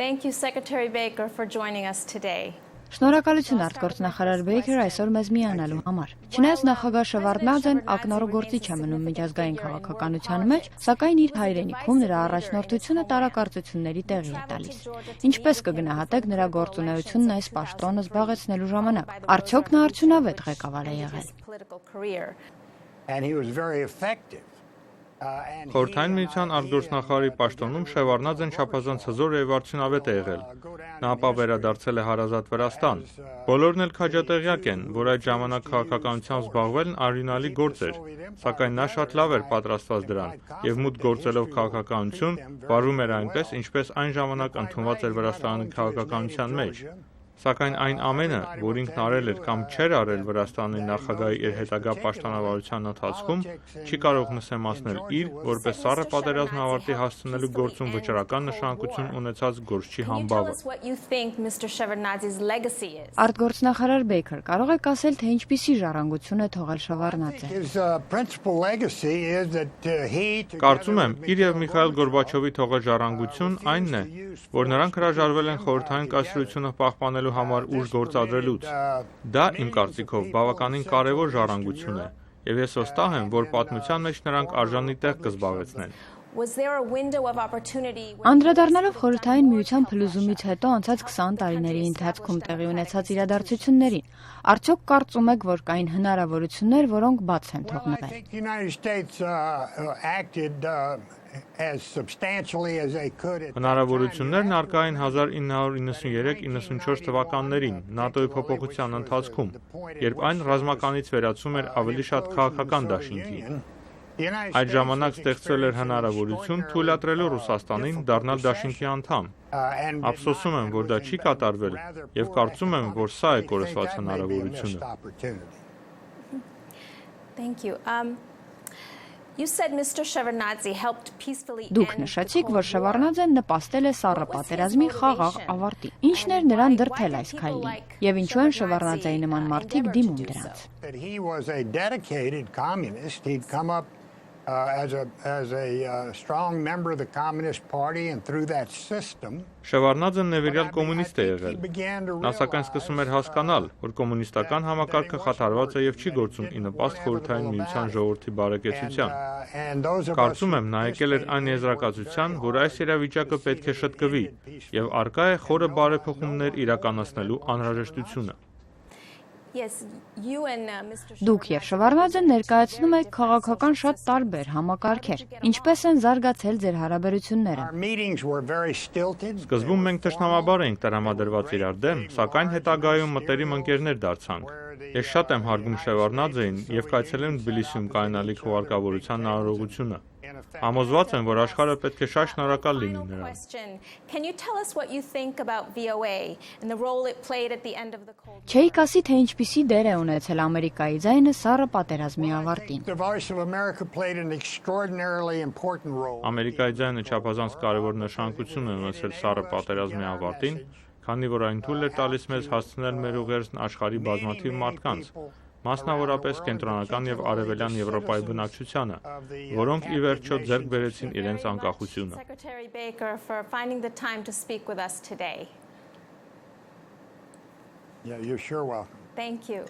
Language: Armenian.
Thank you, Secretary Baker, for joining us today. Շնորհակալություն արտգործնախարար Բեյքեր այսօր մեզ միանալու համար։ Չնայած նախագահ Շևարդնաձեն ակնառու գործիչ է մնում միջազգային քաղաքականության մեջ, սակայն իր հայրենիքում նրա առաջնորդությունը տարակարծությունների տեղի է տալիս։ Ինչպես կգնահատեք նրա գործունեությունն այս պաշտոնը զբաղեցնելու ժամանակ։ Արդյոք նա արդյունավետ ղեկավար է եղել։ And he was very effective. Խորհրդային միության արտգործնախարարի պաշտոնում Շևարդնաձեն չափազանց հզոր եւ արդյունավետ է եղել։ Նա ապա վերադարձել է հարազատ Վրաստան։ Բոլորն էլ քաջատեղյակ են, որ այդ ժամանակ քաղաքականությամբ զբաղվելն արյունալի գործ էր, սակայն նա շատ լավ էր պատրաստված դրան եւ մուտք գործելով քաղաքականություն վարում էր այնպես, ինչպես այն ժամանակ ընդունված էր Վրաստանի քաղաքականության մեջ։ Սակայն այն ամենը, որ ինքն արել էր կամ չէր արել Վրաստանի նախագահի իր հետագա պաշտոնավարության ընթացքում, չի կարող նսեմացնել իր, որպես սառը պատերազմի ավարտի հասցնելու գործում վճռական նշանակություն ունեցած գործչի համբավը։ Արտգործնախարար Բեյքեր, կարող եք ասել, թե ինչպիսի ժառանգություն է թողել Շևարդնաձեն։ Կարծում եմ, իր եւ Միխայիլ Գորբաչովի թողած ժառանգություն այնն է, որ նրանք հրաժարվել են խորհրդային կայսրությունը պահպանելու համար ուժ գործադրելուց։ Դա իմ կարծիքով բավականին կարևոր ժառանգություն է, եւ ես վստահ եմ, որ պատմության մեջ նրանք արժանի տեղ կզբաղեցնեն։ Անդրադառնալով խորհրդային միության փլուզումից հետո անցած 20 տարիների ընթացքում տեղի ունեցած իրադարձություններին, արդյոք կարծում եք, որ կային հնարավորություններ, որոնք բաց են թողնվել։ Հնարավորություններն առկա են 1993-94 թվականներին ՆԱՏՕ-ի փոփոխության ընթացքում, երբ այն ռազմականից վերածվում էր ավելի շատ քաղաքական դաշինքի։ Այդ ժամանակ ստեղծվել էր հնարավորություն թույլատրելու Ռուսաստանին դառնալ դաշինքի անդամ։ Ափսոսում եմ, որ դա չի կատարվել, եւ կարծում եմ, որ սա է կորսված հնարավորությունը։ Դուք նշեցիք, որ Շևարդնաձեն նպաստել է սառը պատերազմի խաղաղ ավարտին։ Ինչն էր նրան դրդել այս քայլին, եւ ինչու են Շևարդնաձեի նման մարդիկ դիմում դրանց։ As a strong member of the Communist Party and through that system. Շևարդնաձեն նվիրյալ կոմունիստ է եղել։ Նա սակայն սկսում էր հասկանալ, որ կոմունիստական համակարգը խաթարված է եւ չի գործում ի նպաստ խորհրդային միության ժողովրդի բարեկեցության։ Կարծում եմ, նա եկել էր այն եզրակացության, որ այս իրավիճակը պետք է շտկվի եւ առկա է խորը բարեփոխումներ իրականացնելու անհրաժեշտությունը։ Դուք եւ Շևարդնաձեն ներկայացնում եք քաղաքական շատ տարբեր համակարգեր։ Ինչպես են զարգացել ձեր հարաբերությունները։ Սկզբում մենք թշնամաբար էինք տրամադրված իրար դեմ, սակայն հետագայում մտերիմ ընկերներ դարձանք։ Ես շատ եմ հարգում Շևարդնաձեին եւ կայցելեմ Թբիլիսիում կայանալիք հուղարկավորության հնարավորությունը։ Համոզված եմ, որ աշխարհը պետք է շատ շնորհակալ լինի նրան։ Չէիք ասի, թե ինչպիսի դեր է ունեցել Ամերիկայի ձայնը սառը պատերազմի ավարտին։ Ամերիկայի ձայնը չափազանց կարևոր նշանակություն է ունեցել սառը պատերազմի ավարտին, քանի որ այն թույլ էր տալիս մեզ հասցնել մեր ուղերձն աշխարհի բազմաթիվ մարդկանց, մասնավորապես կենտրոնական եւ արևելյան Եվրոպայի բնակչությանը, որոնք ի վերջո ձեռք բերեցին իրենց անկախությունը։ Yeah, you're sure welcome. Thank you.